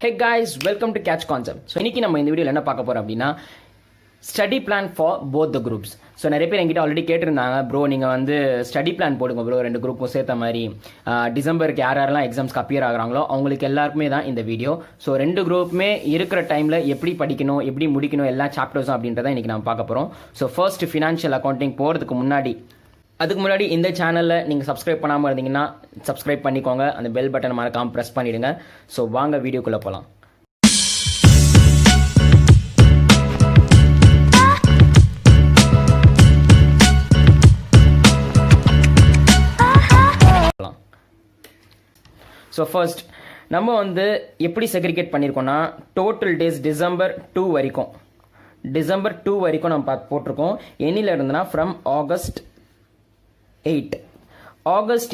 Hey guys, welcome to Catch Concept. So இன்னைக்கு நம்ம இந்த வீடியோல என்ன பார்க்க போறோம் அப்படின்னா study plan for both the groups. So நிறைய பேர் என்கிட்ட ஆல்ரெடி கேட்டிருந்தாங்க, ப்ரோ நீங்கள் வந்து ஸ்டடி பிளான் போடுங்க ப்ரோ, ரெண்டு குரூப்பும் சேர்த்த மாதிரி. டிசம்பருக்கு யாரெல்லாம் எக்ஸாம்ஸ்க்கு அப்பியர் ஆகுறாங்களோ அவங்களுக்கு எல்லாருக்குமே தான் இந்த வீடியோ. ஸோ ரெண்டு குரூப்புமே இருக்கிற டைமில் எப்படி படிக்கணும், எப்படி முடிக்கணும், எல்லா சாப்டர்ஸும் அப்படின்றத இன்றைக்கி நம்ம பார்க்க போகிறோம். ஸோ ஃபர்ஸ்ட் ஃபினான்ஷியல் அக்கௌண்டிங் போகிறதுக்கு முன்னாடி இந்த சேனலில் நீங்கள் சப்ஸ்கிரைப் பண்ணாமல் இருந்தீங்கன்னா சப்ஸ்கிரைப் பண்ணிக்கோங்க, அந்த பெல் பட்டன் மறக்காமல் ப்ரெஸ் பண்ணிவிடுங்க. ஸோ வாங்க வீடியோக்குள்ளே போகலாம். ஸோ ஃபர்ஸ்ட் நம்ம வந்து எப்படி செக்ரிகேட் பண்ணியிருக்கோம்னா, டோட்டல் டேஸ் டிசம்பர் 2 வரைக்கும் நம்ம போட்டிருக்கோம். என்னில இருந்துன்னா ஃப்ரம் ஆகஸ்ட்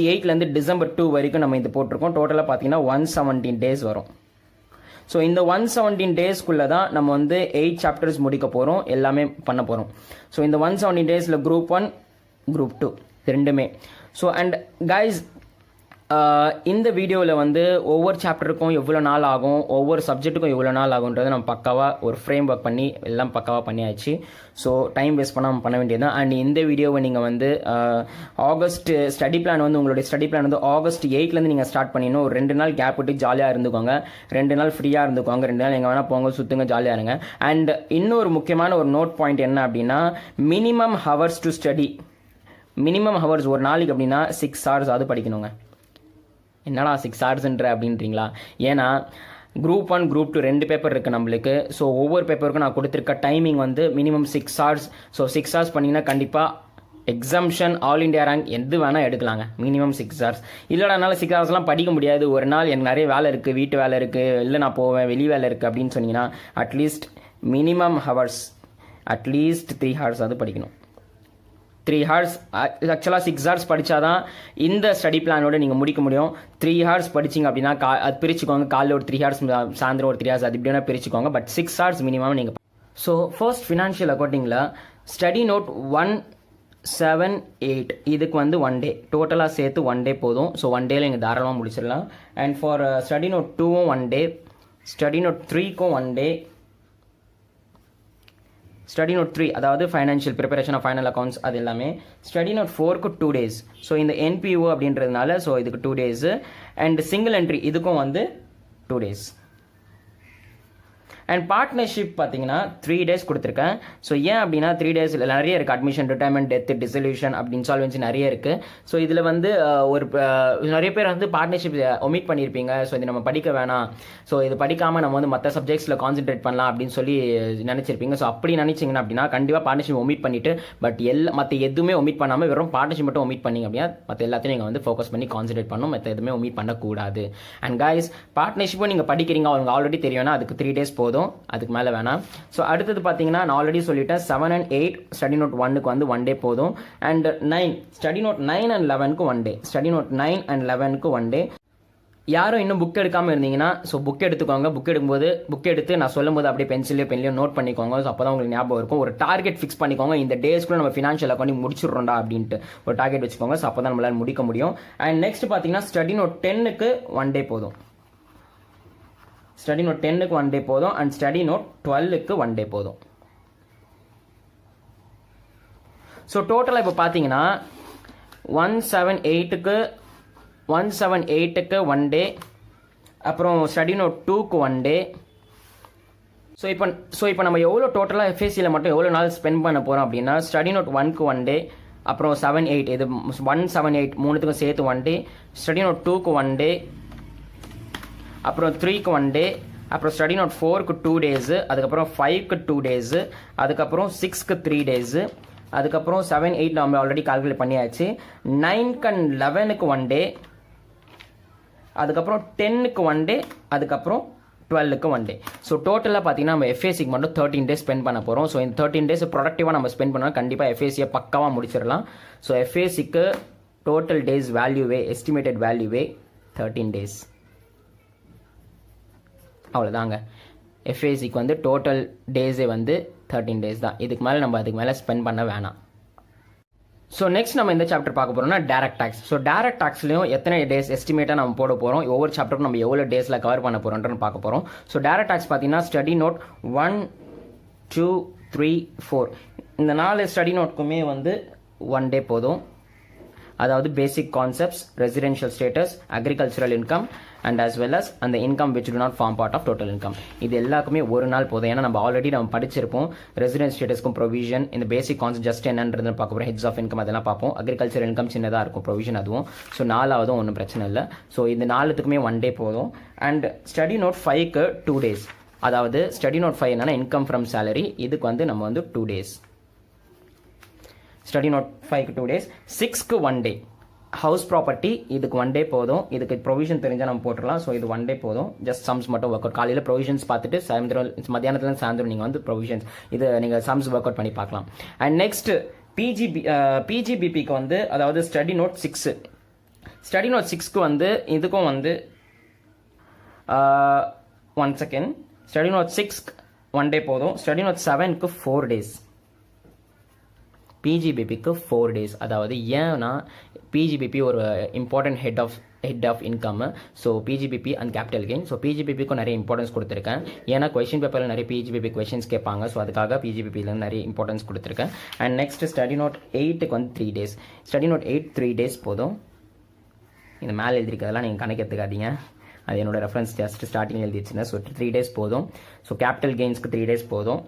8லேருந்து டிசம்பர் 2 வரைக்கும் நம்ம இது போட்டிருக்கோம். டோட்டலாக பார்த்தீங்கன்னா 117 டேஸ் வரும். ஸோ இந்த 117 டேஸ்க்குள்ளே தான் நம்ம வந்து 8 சாப்டர்ஸ் முடிக்க போகிறோம், எல்லாமே பண்ண போகிறோம். ஸோ இந்த 117 டேஸில் குரூப் 1 குரூப் 2 ரெண்டுமே. ஸோ அண்ட் கைஸ், இந்த வீடியோவில் வந்து ஒவ்வொரு சாப்டருக்கும் எவ்வளோ நாள் ஆகும், ஒவ்வொரு சப்ஜெக்ட்டுக்கும் எவ்வளோ நாள் ஆகுன்றது நம்ம பக்காவாக ஒரு ஃப்ரேம் ஒர்க் பண்ணி எல்லாம் பக்காவாக பண்ணியாச்சு. ஸோ டைம் வேஸ்ட் பண்ணாமல் பண்ண வேண்டியது தான். அண்ட் இந்த வீடியோவை நீங்கள் வந்து ஆகஸ்ட் ஸ்டடி பிளான் வந்து உங்களுடைய ஸ்டடி பிளான் வந்து ஆகஸ்ட் 8லேருந்து நீங்கள் ஸ்டார்ட் பண்ணிடணும். ஒரு 2 நாள் கேப் விட்டு ஜாலியாக இருந்துக்கோங்க, 2 நாள் ஃப்ரீயாக இருந்துக்கோங்க, 2 நாள் எங்கே வேணால் போங்க, சுற்றுங்க, ஜாலியாக இருங்க. அண்ட் இன்னொரு முக்கியமான ஒரு நோட் பாயிண்ட் என்ன அப்படின்னா, minimum hours to study. Minimum hours ஒரு நாளைக்கு அப்படின்னா 6 hours அது படிக்கணுங்க. என்னடா 6 hours அப்படின்றீங்களா? ஏன்னா குரூப் 1 குரூப் 2 2 பேப்பர் இருக்குது நம்மளுக்கு. ஸோ ஒவ்வொரு பேப்பருக்கும் நான் கொடுத்துருக்க டைமிங் வந்து மினிமம் 6 hours. ஸோ 6 hours பண்ணிங்கன்னா கண்டிப்பாக எக்ஸாம்ஷன் ஆல் இண்டியா ரேங்க் எது வேணால் எடுக்கலாங்க. Minimum 6 hours. இல்லைடா என்னால் 6 hoursலாம் படிக்க முடியாது, ஒரு நாள் எனக்கு நிறைய வேலை இருக்குது, வீட்டு வேலை இருக்குது, இல்லை நான் போவேன், வெளி வேலை இருக்குது அப்படின்னு சொன்னீங்கன்னா at least minimum hours at least 3 hours அது படிக்கணும். 3 hours ஆக்சுவலாக 6 hours படித்தாதான் இந்த ஸ்டடி பிளானோட நீங்கள் முடிக்க முடியும். 3 hours படிச்சிங்க அப்படின்னா அது பிரிச்சுக்கோங்க, காலையில் ஒரு 3 hours, சாயந்தரம் ஒரு 3 hours, அது இப்படி வேணால் பிரிச்சுக்கோங்க. பட் 6 hours மினிமம் நீங்கள். ஸோ ஃபர்ஸ்ட் ஃபினான்ஷியல் அக்கௌண்டிங்கில் ஸ்டடி நோட் 178 இதுக்கு வந்து 1 day, டோட்டலாக சேர்த்து 1 day போதும். ஸோ 1 dayல நீங்கள் தாராளமாக முடிச்சிடலாம். அண்ட் ஃபார் ஸ்டடி நோட் 2வும் 1 day, ஸ்டடி நோட் 3க்கும் 1 day, ஸ்டடி நோட் 3 அதாவது financial preparation of final accounts அது எல்லாமே. ஸ்டடி நோட் 4க்கு 2 days. ஸோ இந்த NPO அப்படின்றதுனால ஸோ இதுக்கு 2 days. அண்ட் சிங்கிள் என்ட்ரி இதுக்கும் வந்து 2 days. அண்ட் பார்ட்னர்ஷிப் பார்த்தீங்கன்னா 3 days கொடுத்துருக்கேன். ஸோ ஏன் அப்படின்னா 3 days நிறைய இருக்குது. அட்மிஷன், ரிட்டைர்மெண்ட், டெத், டிசல்யூஷன் அப்படி இன்சால்வன்சி நிறைய இருக்குது. ஸோ இதில் வந்து ஒரு நிறைய பேர் வந்து பார்ட்னர்ஷிப் ஒமிட் பண்ணியிருப்பீங்க. ஸோ இது நம்ம படிக்க வேணாம், ஸோ இது படிக்காமல் நம்ம வந்து மற்ற சப்ஜெக்ட்ஸில் கான்சென்ட்ரேட் பண்ணலாம் அப்படின்னு சொல்லி நினச்சிருப்பீங்க. ஸோ அப்படி நினச்சிங்கன்னா அப்படின்னா கண்டிப்பாக பார்ட்னர்ஷிப் ஒமிட் பண்ணிவிட்டு பட் மற்ற எதுவுமே ஒமிட் பண்ணாமல் வெறும் பார்ட்னர்ஷிப் மட்டும் ஒமிட் பண்ணிங்க அப்படின்னா மற்ற எல்லாத்தையும் நீங்கள் வந்து ஃபோக்கஸ் பண்ணி கான்சென்ட்ரேட் பண்ணணும், மற்ற எதுவுமே ஒமிட் பண்ணக்கூடாது. அண்ட் கைஸ், பார்ட்னர்ஷிப்பும் நீங்கள் படிக்கிறீங்க, அவங்க ஆல்ரெடி தெரியும்னா அதுக்கு 3 days போதும், அதுக்கு மேலே வேணாம். ஸோ அடுத்தது பார்த்தீங்கன்னா நான் ஆல்ரெடி சொல்லிட்டேன் 7 and 8 ஸ்டடி நோட் 1க்கு வந்து 1 day போதும். அண்ட் 9 ஸ்டடி நோட் 9 and 11க்கு 1 day, ஸ்டடி நோட் 9 and 11க்கு 1 day. யாரும் இன்னும் புக் எடுக்காமல் இருந்தீங்கன்னா ஸோ புக் எடுத்துக்கோங்க. புக் எடுத்து நான் சொல்லும் போது அப்படியே பென்சிலையோ நோட் பண்ணிக்கோங்க. ஸோ அப்போ தான் உங்களுக்கு ஞாபகம் இருக்கும். ஒரு டார்கெட் ஃபிக்ஸ் பண்ணிக்கோங்க, இந்த டேஸ்க்குள்ள நம்ம ஃபினான்ஷியல் அக்கௌண்டிங் முடிச்சிடுறோம்டா அப்படின்ட்டு ஒரு டார்கெட் வச்சுக்கோங்க. ஸோ அப்போ தான் நம்மளால் முடிக்க முடியும். அண்ட் நெக்ஸ்ட் பார்த்தீங்கன்னா ஸ்டடி நோட் 10க்கு 1 day போதும். ஸ்டடி நோட் 10க்கு 1 day போதும். அண்ட் ஸ்டடி நோட் 12க்கு 1 day போதும். ஸோ டோட்டலாக இப்போ பார்த்தீங்கன்னா 178க்கு 1 day, அப்புறம் ஸ்டடி நோட் 2க்கு 1 day. ஸோ இப்போ நம்ம எவ்வளோ டோட்டலாக FACயில் மட்டும் எவ்வளோ நாள் ஸ்பெண்ட் பண்ண போகிறோம் அப்படின்னா ஸ்டடி நோட் 1க்கு 1 day, அப்புறம் 7, 8 இது 178 மூணுத்துக்கும் சேர்த்து 1 day, ஸ்டடி நோட் 2க்கு 1 day, அப்புறம் 3க்கு 1 day, அப்புறம் ஸ்டடி நோட் 4க்கு 2 days, அதுக்கப்புறம் 5க்கு 2 days, அதுக்கப்புறம் 6க்கு 3 days, அதுக்கப்புறம் 7, 8 நம்ம ஆல்ரெடி கால்குலேட் பண்ணியாச்சு. 9க்கு 11க்கு 1 day, அதுக்கப்புறம் 10க்கு 1 day, அதுக்கப்புறம் 12க்கு 1 day. ஸோ டோட்டலாக பார்த்தீங்கன்னா நம்ம FACக்கு மட்டும் 13 days ஸ்பெண்ட் பண்ண போகிறோம். ஸோ இந்த 13 days ப்ரொடக்டிவாக நம்ம ஸ்பெண்ட் பண்ணால் கண்டிப்பாக FACயை பக்காவாக முடிச்சிடலாம். ஸோ FACக்கு டோட்டல் டேஸ் வேல்யூவே எஸ்டிமேட்டட் வேல்யூவே 13 days. அவ்வளோதாங்க. FACக்கு வந்து டோட்டல் டேஸே வந்து 13 days தான். இதுக்கு மேலே நம்ம அதுக்கு மேலே ஸ்பெண்ட் பண்ண வேணாம். ஸோ நெக்ஸ்ட் நம்ம இந்த சாப்டர் பார்க்க போறோம்னா டைரக்ட் டாக்ஸ். ஸோ டைரக்ட் டாக்ஸ்லையும் எத்தனை டேஸ் எஸ்டிமேட்டாக நம்ம போட போகிறோம், ஒவ்வொரு சாப்டருக்கும் நம்ம எவ்வளோ டேஸில் கவர் பண்ண போகிறோம்னு பார்க்க போகிறோம். ஸோ டைரக்ட் டாக்ஸ் பார்த்தீங்கன்னா ஸ்டடி நோட் 1, 2, 3, 4 இந்த 4 ஸ்டடி நோட்க்குமே வந்து 1 டே போதும். அதாவது பேசிக் concepts, residential status, agricultural income and as well as அந்த income which do not form part of total income. இது எல்லாருக்குமே ஒரு நாள் போதும். ஏன்னா நம்ம ஆல்ரெடி நம்ம படிச்சிருப்போம் ரெசிடென்ஸ் ஸ்டேட்டஸ்க்கும் ப்ரொவிஷன், இந்த பேசிக் கான்செப்ட் ஜஸ்ட் என்னன்றது பார்க்க போகிறோம். ஹெட்ஸ் ஆஃப் இன்கம் அதெல்லாம் பார்ப்போம். அக்ரிகல்ச்சர் இன்கம் சின்னதாக இருக்கும், ப்ரொவிஷன் அதுவும். ஸோ 4ஆவதும் ஒன்றும் பிரச்சனை இல்லை. ஸோ இந்த 4த்துக்குமே 1 டே போதும். அண்ட் ஸ்டடி நோட் 5க்கு 2 டேஸ். அதாவது ஸ்டடி நோட் 5 என்னன்னா இன்கம் ஃப்ரம் சேலரி, இதுக்கு வந்து நம்ம வந்து 2 டேஸ். ஸ்டடி நோட் 5க்கு 2 டேஸ். 6க்கு 1 டே. ஹவுஸ் ப்ராப்பர்ட்டி இதுக்கு 1 டே போதும். இதுக்கு ப்ரொவிஷன் தெரிஞ்சால் நம்ம போட்டுடலாம். ஸோ இது 1 டே போதும். ஜஸ்ட் சம்ஸ் மட்டும் ஒர்க் அவுட். காலையில் ப்ரொவிஷன்ஸ் பார்த்துட்டு சாயந்தரம் மத்தியானத்துல சாயந்தரம் நீங்கள் வந்து ப்ரொவிஷன்ஸ் இது நீங்கள் சம்ஸ் ஒர்க் அவுட் பண்ணி பார்க்கலாம். அண்ட் நெக்ஸ்ட் பிஜிபிபிக்கு வந்து அதாவது ஸ்டடி நோட் 6. ஸ்டடி நோட் 6க்கு வந்து இதுக்கும் வந்து 1 செகண்ட். ஸ்டடி நோட் 6 1 டே போதும். ஸ்டடி நோட் 7க்கு 4 டேஸ். பிஜிபிபிக்கு 4 டேஸ். அதாவது ஏன்னா பிஜிபிபி ஒரு important head of income. So PGBP and capital gain. So பிஜிபிபிக்கும் நிறைய இம்பார்ட்டன்ஸ் கொடுத்துருக்கேன். ஏன்னா கொஸ்டின் பேப்பரில் நிறைய பிஜிபிபி கொஸ்டின்ஸ் கேட்பாங்க. ஸோ அதுக்காக பிஜிபிபியில் நிறைய இம்பார்ட்டன்ஸ் கொடுத்துருக்கேன். அண்ட் நெக்ஸ்ட் ஸ்டடி நோட் 8க்கு வந்து 3 டேஸ். ஸ்டடி நோட் 8 3 டேஸ் போதும். இந்த மேலே எழுதிருக்கிறதெல்லாம் நீங்கள் கணக்கு எடுத்துக்காதீங்க, அது என்னோட ரெஃபரன்ஸ் ஜஸ்ட் ஸ்டார்டிங் எழுதி வச்சுருந்தேன். ஸோ 3 டேஸ் போதும். ஸோ கேபிட்டல் கெயின்ஸ்க்கு 3 டேஸ் போதும்.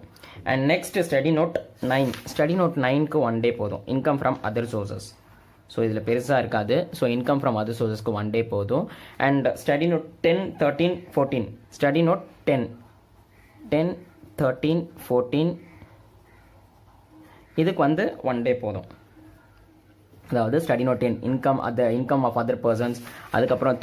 And next study note 9. Study note 9க்கு 1 டே போதும். Income from other sources. So இதில் பெருசாக இருக்காது. ஸோ இன்கம் ஃப்ரம் அதர் சோர்சஸ்க்கு 1 டே போதும். And study note 10, 13, 14. Study note 10, 13, 14 இதுக்கு வந்து 1 டே போதும். அதாவது study note 10 income of other persons. அதுக்கப்புறம்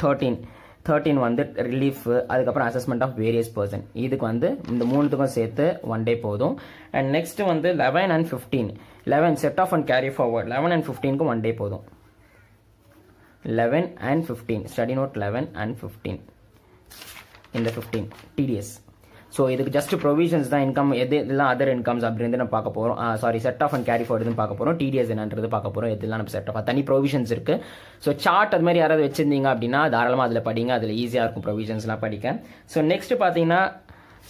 13 வந்து ரிலீஃப், அதுக்கப்புறம் அசஸ்மெண்ட் ஆஃப் வேரியஸ் பர்சன். இதுக்கு வந்து இந்த 3த்துக்கும் சேர்த்து 1 டே போதும். அண்ட் நெக்ஸ்ட் வந்து 11 and 15. 11 set off and carry forward. 11 and 15க்கு 1 டே போதும். 11 and 15 ஸ்டடி நோட் 11 and 15 இந்த 15 டிடிஎஸ். ஸோ இதுக்கு ஜஸ்ட் ப்ரொவிஷன்ஸ் தான். இன்கம் எதெல்லாம் அதர் இன்கம்ஸ் அப்படின்னு நம்ம பார்க்க போகிறோம். செட் ஆஃப் அண்ட் கேரி ஃபார்வர்டுன்னு பார்க்க போகிறோம். டிடிஎஸ் என்னன்றது பார்க்க போகிறோம். எதெல்லாம் நம்ம செட் ஆஃப் தனி ப்ரொவிஷன்ஸ் இருக்குது. ஸோ சார்ட் அது மாதிரி யாராவது வச்சிருந்தீங்க அப்படின்னா தாராளமாக அதில் படிங்க. அதில் ஈஸியாக இருக்கும் ப்ரொவிஷன்ஸ்லாம் படிக்க. ஸோ நெக்ஸ்ட் பார்த்தீங்கன்னா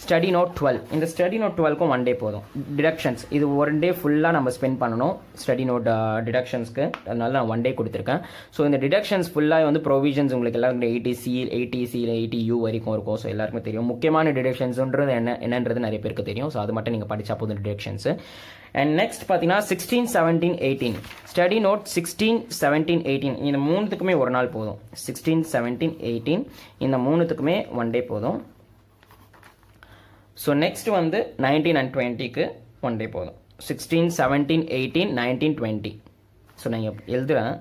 ஸ்டடி நோட் 12. இந்த ஸ்டடி நோட் 12க்கும் 1 டே போதும். டிடக்ஷன்ஸ் இது 1 டே ஃபுல்லாக நம்ம ஸ்பெண்ட் பண்ணணும் ஸ்டடி நோட் டிடக்ஷன்ஸ்க்கு. அதனால நான் 1 டே கொடுத்துருக்கேன். ஸோ இந்த டிடக்ஷன்ஸ் ஃபுல்லாக வந்து ப்ரொவிஷன்ஸ் உங்களுக்கு எல்லாருக்கும் 80C 80U வரைக்கும் இருக்கும். ஸோ எல்லாருக்குமே தெரியும். முக்கியமான டிடக்ஷன்ஸ்ன்றது என்னன்றது நிறைய பேருக்கு தெரியும். ஸோ அது மட்டும் நீங்கள் படித்தா போதும் டிடக்ஷன்ஸ். அண்ட் நெக்ஸ்ட் பார்த்தீங்கன்னா 16, 17, 18. ஸ்டடி நோட் 16, 17, 18 இந்த 3த்துக்குமே ஒரு நாள் போதும். 16, 17, 18 இந்த 3த்துக்குமே 1 டே போதும். ஸோ நெக்ஸ்ட் வந்து 19 and 20க்கு 1 டே போதும். 16, 17, 18, 19, 20. ஸோ நான் எழுதுகிறேன்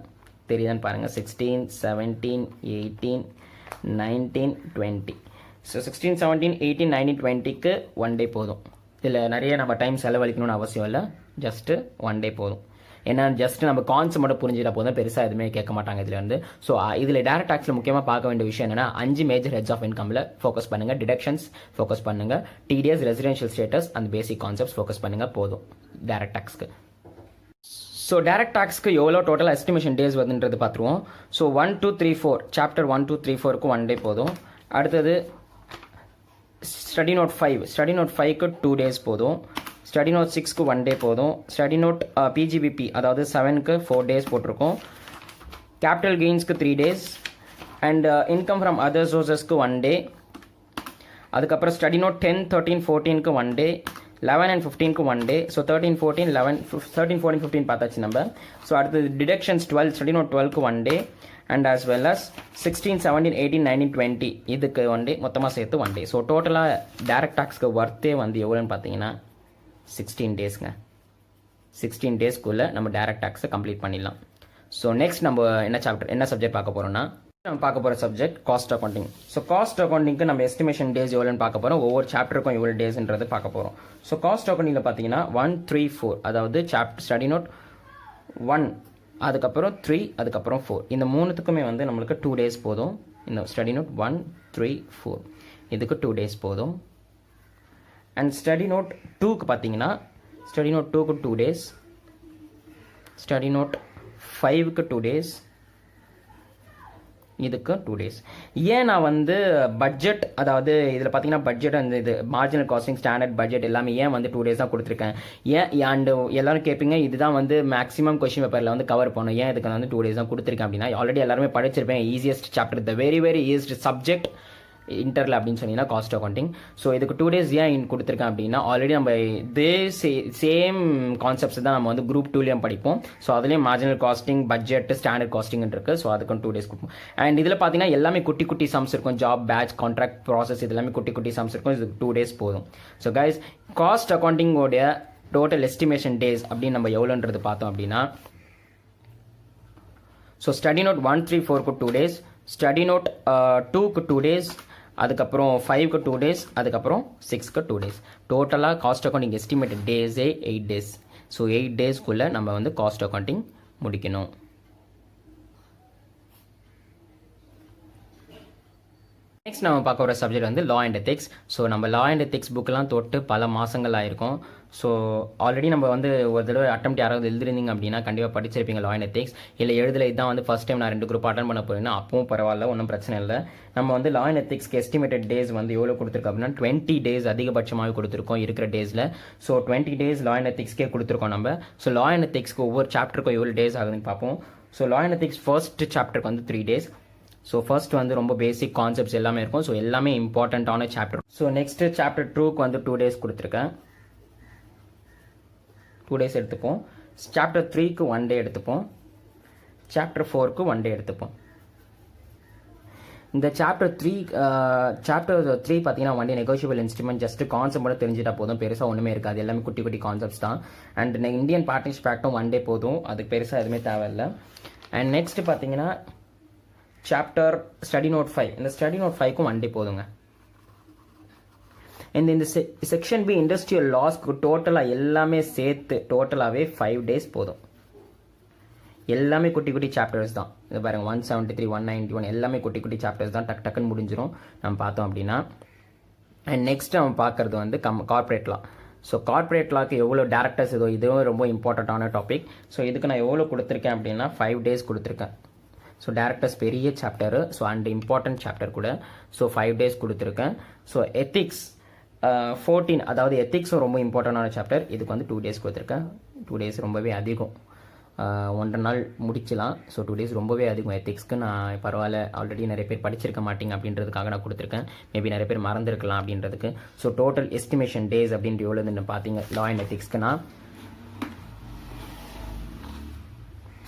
தெரியுதான்னு பாருங்கள். 16, 17, 18, 19, 20. ஸோ 16, 17, 18, 19, 20க்கு 1 டே போதும். இதில் நிறைய நம்ம டைம் செலவழிக்கணும்னு அவசியம் இல்லை. ஜஸ்ட்டு 1 டே போதும். ஏன்னா ஜஸ்ட் நம்ம கான்செப்ட் மட்டும் புரிஞ்சிட்டா போதும், பெருசாக எதுவுமே கேட்க மாட்டாங்க இதில் வந்து. ஸோ இதில் டைரக்ட் டாக்ஸில் முக்கியமாக பார்க்க வேண்டிய விஷயம் என்னன்னா 5 மேஜர் ஹெட்ஸ் ஆஃப் இன்கமில் ஃபோக்கஸ் பண்ணுங்கள். டிடக்ஷன்ஸ் ஃபோக்கஸ் பண்ணுங்கள். டிடிஎஸ், ரெசிடென்ஷியல் ஸ்டேட்டஸ் அந்த பேசிக் கான்செப்ட்ஸ் ஃபோக்கஸ் பண்ணுங்கள் போதும் டைரக்ட் டாக்ஸ்க்கு. ஸோ டைரக்ட் டாக்ஸ்க்கு எவ்வளோ டோட்டல் எஸ்டிமேஷன் டேஸ் வருதுன்றது பார்த்துருவோம். ஸோ 1, 2, 3, 4 சாப்டர் 1, 2, 3, 4க்கு 1 டே போதும். அடுத்தது ஸ்டடி நோட் 5. ஸ்டடி நோட் 5க்கு 2 டேஸ் போதும். ஸ்டடி நோட் 6க்கு 1 டே போதும். ஸ்டடி நோட் பிஜிபிபி அதாவது 7க்கு 4 டேஸ் போட்டிருக்கோம். கேபிட்டல் கெயின்ஸ்க்கு 3 days. And income from other சோர்சஸ்க்கு 1 டே. அதுக்கப்புறம் ஸ்டடி நோட் 10, 13, 14க்கு 1 டே. 11 and 15க்கு 1 டே. ஸோ 13, 14, 11, 13, 14, 15 பார்த்தாச்சு நம்ம. ஸோ அடுத்தது டிடக்ஷன்ஸ் 12. ஸ்டடி நோட் 12க்கு 1 day. And as well as 16, 17, 18, 19, 20 இதுக்கு 1 டே மொத்தமாக சேர்த்து 1 டே. ஸோ டோட்டலாக டைரக்ட் டாக்ஸ்க்கு ஒர்த்தே வந்து எவ்வளோன்னு பார்த்தீங்கன்னா 16 டேஸ்ங்க. 16 டேஸ்க்குள்ளே நம்ம டைரக்ட் டாக்ஸை கம்ப்ளீட் பண்ணிடலாம். ஸோ நெக்ஸ்ட் நம்ம என்ன சப்ஜெக்ட் பார்க்க போகிறோம்னா நம்ம பார்க்க போகிற subject cost accounting. So cost அக்கௌண்டிங்க்கு நம்ம எஸ்டிமேஷன் டேஸ் எவ்வளோன்னு பார்க்க போகிறோம். ஒவ்வொரு சாப்டருக்கும் எவ்வளோ டேஸ்ன்றது பார்க்க போகிறோம். ஸோ காஸ்ட் அக்கௌண்டிங்கில் பார்த்தீங்கன்னா 1, 3, 4 அதாவது ஸ்டடி நோட் 1 அதுக்கப்புறம் 3 அதுக்கப்புறம் 4 இந்த 3த்துக்குமே வந்து நம்மளுக்கு 2 டேஸ் போதும். இந்த ஸ்டடி நோட் 1, 3, 4 இதுக்கு 2 டேஸ் போதும். அண்ட் ஸ்டடி நோட் 2க்கு பார்த்தீங்கன்னா ஸ்டடி நோட் 2க்கு 2 டேஸ். ஸ்டடி நோட் 5க்கு 2 days, இதுக்கு 2 days. ஏன் நான் வந்து பட்ஜெட், அதாவது இதில் பார்த்தீங்கன்னா பட்ஜெட் அந்த இது மார்ஜினல் காஸ்டிங் ஸ்டாண்டர்ட் பட்ஜெட் எல்லாமே ஏன் வந்து 2 days தான் கொடுத்துருக்கேன். ஏன் அண்டு எல்லாரும் கேட்பீங்க இதுதான் வந்து மேக்ஸிமம் கொஸ்டின் பேப்பரில் வந்து கவர் பண்ணும், ஏன் இதுக்கு வந்து 2 days தான் கொடுத்துருக்கேன் அப்படின்னா, ஆல்ரெடி எல்லாருமே படிச்சிருப்பேன். Easiest chapter, the very very easiest subject இன்டர்ல அப்படின்னு சொன்னீங்கன்னா காஸ்ட் அக்கௌண்டிங். ஸோ இதுக்கு 2 days ஏன் கொடுத்துருக்கேன் அப்படின்னா, ஆல்ரெடி நம்ம இதே சேம் கான்செப்ட்ஸ் தான் நம்ம வந்து குரூப் 2லையும் படிப்போம். ஸோ அதுலேயும் marginal costing, budget, standard costing இருக்கு. ஸோ அதுக்கும் 2 days கொடுப்போம். அண்ட் இதில் பார்த்தீங்கன்னா எல்லாமே குட்டி குட்டி சம்ஸ் இருக்கும். ஜாப், பேட்ச், கான்ட்ராக்ட், ப்ராசஸ், இது எல்லாமே குட்டி குட்டி சம்ஸ் இருக்கும். இதுக்கு 2 days போதும். ஸோ கைஸ், காஸ்ட் அக்கௌண்டிங்கோடைய டோட்டல் எஸ்டிமேஷன் டேஸ் அப்படின்னு நம்ம எவ்வளோன்றது பார்த்தோம் அப்படின்னா, ஸோ ஸ்டடி நோட் 1, 3, 4க்கு 2 days, ஸ்டடி நோட் 2க்கு 2 days, அதுக்கப்புறம் 5க்கு 2 days, அதுக்கப்புறம் 6க்கு 2 days. டோட்டலாக காஸ்ட் அக்கௌண்டிங் எஸ்டிமேட்டட் டேஸே 8 days. ஸோ 8 daysக்குள்ளே நம்ம வந்து காஸ்ட் அக்கௌண்டிங் முடிக்கணும். நெக்ஸ்ட் நம்ம பார்க்க வர சப்ஜெக்ட் வந்து லா அண்ட் எத்திக்ஸ். ஸோ நம்ம லா அண்ட் எத்திக்ஸ் புக்கெலாம் தொட்டு பல மாதங்கள் ஆயிருக்கும். ஸோ ஆல்ரெடி நம்ம வந்து ஒரு தடவை அட்டெம்ப்ட் யாராவது எழுதிருந்தீங்க அப்படின்னா கண்டிப்பாக படிச்சிருப்பீங்க லா அண்ட் எத்திக்ஸ். இல்லை எழுதலை இதுதான் வந்து ஃபர்ஸ்ட் டைம் நான் 2 குரூப் அட்டன் பண்ண போறேன்னா அப்பவும் பரவாயில்ல, ஒன்றும் பிரச்சனை இல்லை. நம்ம வந்து லா அண்ட் எத்திக்ஸ்க்கு எஸ்டிமேட்டட் டேஸ் வந்து எவ்வளோ கொடுத்துருக்கோம் அப்படின்னா 20 days அதிகபட்சமாக கொடுத்துருக்கோம் இருக்கிற டேஸில். ஸோ 20 days லா அண்ட் எத்திக்ஸ்க்கே கொடுத்துருக்கோம் நம்ம. ஸோ லா அண்ட் எத்திக்ஸ்க்கு ஒவ்வொரு சாப்டருக்கும் எவ்வளோ டேஸ் ஆகுதுன்னு பார்ப்போம். So law and ethics first சாப்டருக்கு வந்து 3 days. ஸோ ஃபர்ஸ்ட் வந்து ரொம்ப பேசிக் கான்செப்ட்ஸ் எல்லாமே இருக்கும். ஸோ எல்லாமே இம்பார்ட்டண்ட்டான சாப்டர். ஸோ நெக்ஸ்ட் சாப்டர் 2க்கு வந்து 2 days கொடுத்துருக்கேன். 2 days எடுத்துப்போம். சாப்டர் 3க்கு 1 day எடுத்துப்போம். சாப்டர் 4க்கு 1 day எடுத்துப்போம். இந்த சாப்டர் 3 பார்த்தீங்கன்னா 1 day negotiable instrument, just concept மட்டும் தெரிஞ்சிட்டா போதும், பெருசாக ஒன்றுமே இருக்காது, எல்லாமே குட்டி குட்டி கான்செப்ட்ஸ் தான். அண்ட் இந்தியன் பார்ட்னர்ஷிப் ஆக்டும் 1 day போதும், அதுக்கு பெருசாக எதுவுமே தேவையில்லை. அண்ட் நெக்ஸ்ட் பார்த்தீங்கன்னா சாப்டர் ஸ்டடி நோட் 5, இந்த ஸ்டடி நோட் 5க்கும் 1 day போதுங்க. இந்த செக்ஷன் பி இண்டஸ்ட்ரியல் லாஸ்க்கு டோட்டலாக எல்லாமே சேர்த்து டோட்டலாகவே 5 days போதும். எல்லாமே குட்டி குட்டி சாப்டர்ஸ் தான். இது பாருங்க 173, 191 எல்லாமே குட்டி குட்டி சாப்டர்ஸ் தான், டக் டக்குன்னு முடிஞ்சிடும் நம்ம பார்த்தோம் அப்படின்னா. அண்ட் நெக்ஸ்ட் நம்ம பார்க்கறது வந்து கார்பரேட் லா. ஸோ கார்பரேட் லாக்கு எவ்வளோ டேரக்டர்ஸ் இதுவும் ரொம்ப இம்பார்ட்டண்ட்டான டாபிக். ஸோ இதுக்கு நான் எவ்வளோ கொடுத்துருக்கேன் அப்படின்னா 5 days கொடுத்துருக்கேன். ஸோ டேரக்டர்ஸ் பெரிய chapter, so and important chapter கூட. ஸோ 5 days கொடுத்துருக்கேன். ஸோ எத்திக்ஸ் 14, அதாவது எத்திக்ஸும் ரொம்ப இம்பார்ட்டண்டான சாப்டர், இதுக்கு வந்து 2 days கொடுத்துருக்கேன். 2 days ரொம்பவே அதிகம், 1.5 நாள் முடிச்சலாம். ஸோ 2 days ரொம்பவே அதிகம் எத்திக்ஸ்க்கு. நான் பரவாயில்ல, ஆல்ரெடி நிறைய பேர் படிச்சிருக்க மாட்டீங்க அப்படின்றதுக்காக நான் கொடுத்துருக்கேன். மேபி நிறைய பேர் மறந்துருக்கலாம் அப்படின்றதுக்கு. ஸோ டோட்டல் எஸ்டிமேஷன் டேஸ் அப்படின்ட்டு எவ்வளோன்னு பார்த்தீங்க லா அண்ட் எத்திக்ஸ்க்குனா,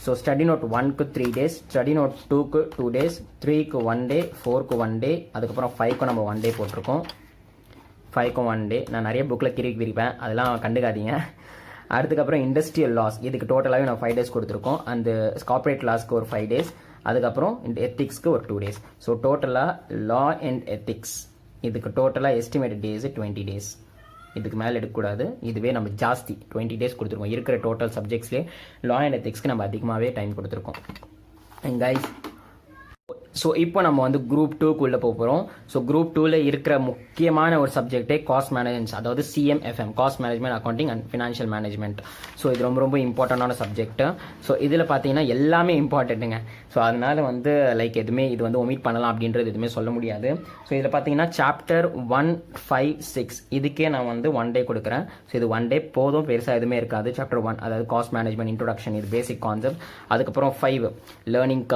ஸோ ஸ்டடி நோட் 1க்கு 3 days, ஸ்டடி நோட் 2க்கு 2 days, 3க்கு 1 day, 4க்கு 1 day, அதுக்கப்புறம் 5க்கு நம்ம 1 day போட்டிருக்கோம். 5க்கும் 1 day. நான் நிறைய புக்கில் விரிப்பேன், அதெல்லாம் கண்டுக்காதீங்க. அதுக்கப்புறம் இண்டஸ்ட்ரியல் லாஸ், இதுக்கு டோட்டலாகவே நான் 5 days கொடுத்துருக்கோம். அந்த கார்பரேட் லாஸ்க்கு ஒரு 5 days, அதுக்கப்புறம் எத்திக்ஸ்க்கு ஒரு 2 days. ஸோ டோட்டலாக லா அண்ட் எத்திக்ஸ் இதுக்கு டோட்டலாக எஸ்டிமேட்டட் டேஸ் 20 days. இதுக்கு மேலே எடுக்கக்கூடாது, இதுவே நம்ம ஜாஸ்தி 20 days கொடுத்துருக்கோம். இருக்கிற டோட்டல் சப்ஜெக்ட்ஸ்லேயே லா அண்ட் எத்திக்ஸ்க்கு நம்ம அதிகமாகவே டைம் கொடுத்துருக்கோம். அண்ட் கைஸ், ஸோ இப்போ நம்ம வந்து குரூப் 2க்குள்ளே போகிறோம். ஸோ குரூப் 2ல இருக்கிற முக்கியமான ஒரு சப்ஜெக்டே காஸ்ட் மேனேஜ்மெண்ட், அதாவது CMFM, cost management accounting and financial management. So இது ரொம்ப ரொம்ப இம்பார்ட்டண்டான சப்ஜெக்ட். ஸோ இதில் பார்த்தீங்கன்னா எல்லாமே இம்பார்ட்டண்ட்டுங்க. ஸோ அதனால வந்து லைக் எதுவுமே இது வந்து ஒமிட் பண்ணலாம் அப்படின்றது எதுவுமே சொல்ல முடியாது. ஸோ இதில் பார்த்தீங்கன்னா சாப்டர் 1, 5, 6 இதுக்கே நான் வந்து 1 day கொடுக்குறேன். ஸோ இது 1 day போதும், பெருசாக எதுவுமே இருக்காது. சாப்டர் 1 அதாவது காஸ்ட் மேனேஜ்மெண்ட் இன்ட்ரோடக்ஷன், இது பேசிக் கான்செப்ட். அதுக்கப்புறம் 5 லேர்னிங்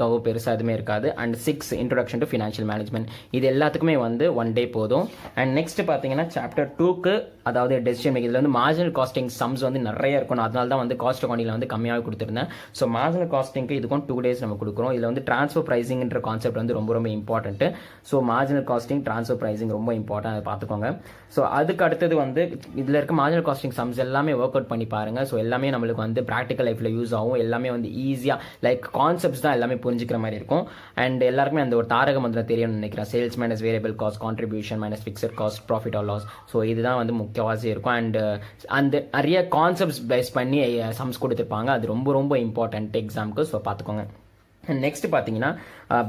கர்வ் பெருசாக எதுவுமே இருக்காது. And 6 introduction to financial management, இது எல்லாத்துக்குமே வந்து 1 day போதும். அண்ட் நெக்ஸ்ட் பார்த்தீங்கன்னா சாப்டர் 2க்கு, அதாவது டெசிஷன் மேக்கிங், இதில் வந்து மார்ஜினல் காஸ்டிங் சம்ஸ் வந்து நிறைய இருக்கணும். அதனால தான் வந்து காஸ்ட் அக்கௌண்டிங்கில் வந்து கம்மியாக கொடுத்துருந்தேன். ஸோ மார்ஜினல் காஸ்டிங்க்கு இதுக்கும் 2 days நம்ம கொடுக்குறோம். இதில் வந்து ட்ரான்ஸ்ஃபர் ப்ரைசிங்ன்ற கான்செப்ட் வந்து ரொம்ப ரொம்ப important. So marginal costing, transfer pricing ரொம்ப இம்பார்ட்டன்ட், அதை பார்த்துக்கோங்க. ஸோ அதுக்கு அடுத்தது வந்து இதில் இருக்க மார்ஜினல் காஸ்டிங் சம்ஸ் எல்லாமே ஒர்க் அவுட் பண்ணி பாருங்க. ஸோ எல்லாமே நம்மளுக்கு வந்து ப்ராக்டிக்கல் லைஃப்பில் யூஸ் ஆகும். எல்லாமே வந்து ஈஸியாக லைக் கான்செப்ட்ஸ் தான் எல்லாமே புரிஞ்சுக்கிற மாதிரி இருக்கும். அண்ட் எல்லாருக்குமே அந்த ஒரு தாரக மந்திரம் தெரியும்னு நினைக்கிறேன். Sales minus variable cost, contribution minus fixed cost, profit or loss. So இதுதான் வந்து முக்கியவாசி இருக்கும். அண்ட் அந்த நிறைய கான்செப்ட்ஸ் பேஸ் பண்ணி சம்ஸ் கொடுத்துருப்பாங்க. அது ரொம்ப ரொம்ப இம்பார்ட்டன்ட் எக்ஸாமுக்கு. ஸோ பார்த்துக்கோங்க. நெக்ஸ்ட் பார்த்தீங்கன்னா